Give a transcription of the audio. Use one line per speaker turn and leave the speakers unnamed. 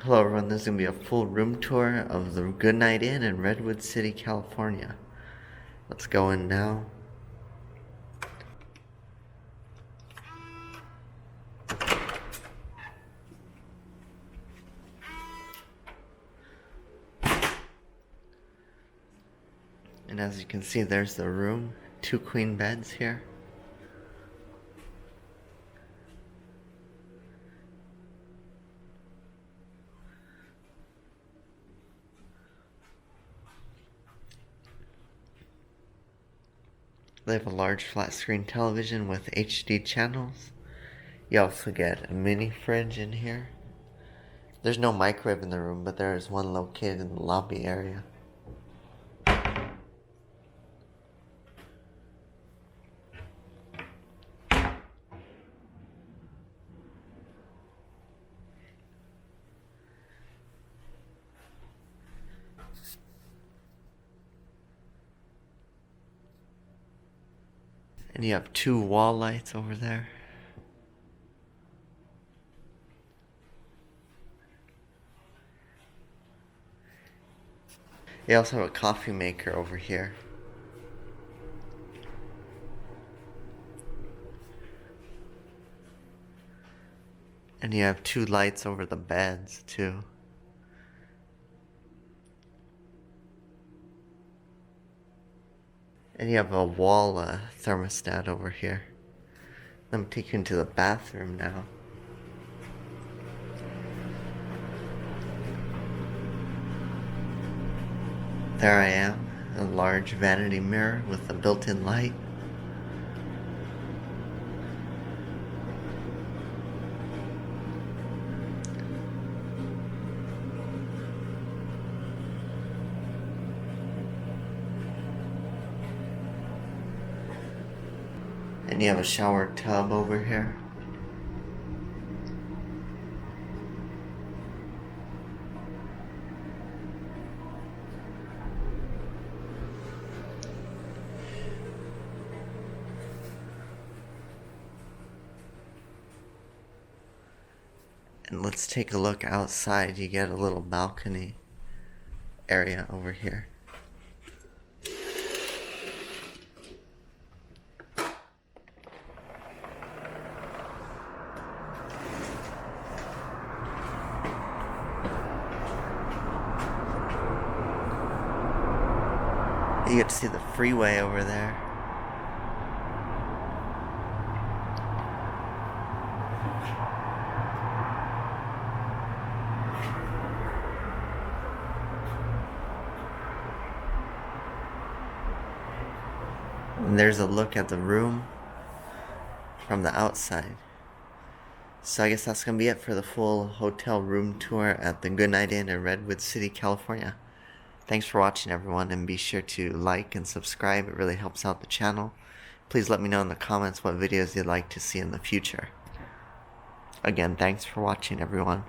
Hello everyone, this is going to be a full room tour of the Good Nite Inn in Redwood City, California. Let's go in now. And as you can see, there's the room. 2 queen beds here. They have a large flat screen television with HD channels. You also get a mini fridge in here. There's no microwave in the room, but there is one located in the lobby area. And you have 2 wall lights over there. You also have a coffee maker over here. And you have 2 lights over the beds too. And you have a wall thermostat over here. Let me take you into the bathroom now. There I am, a large vanity mirror with a built-in light. And you have a shower tub over here. And let's take a look outside. You get a little balcony area over here. You get to see the freeway over there. And there's a look at the room from the outside. So I guess that's going to be it for the full hotel room tour at the Good Nite Inn in Redwood City, California. Thanks for watching everyone, and be sure to like and subscribe. It really helps out the channel. Please let me know in the comments what videos you'd like to see in the future. Again, thanks for watching everyone.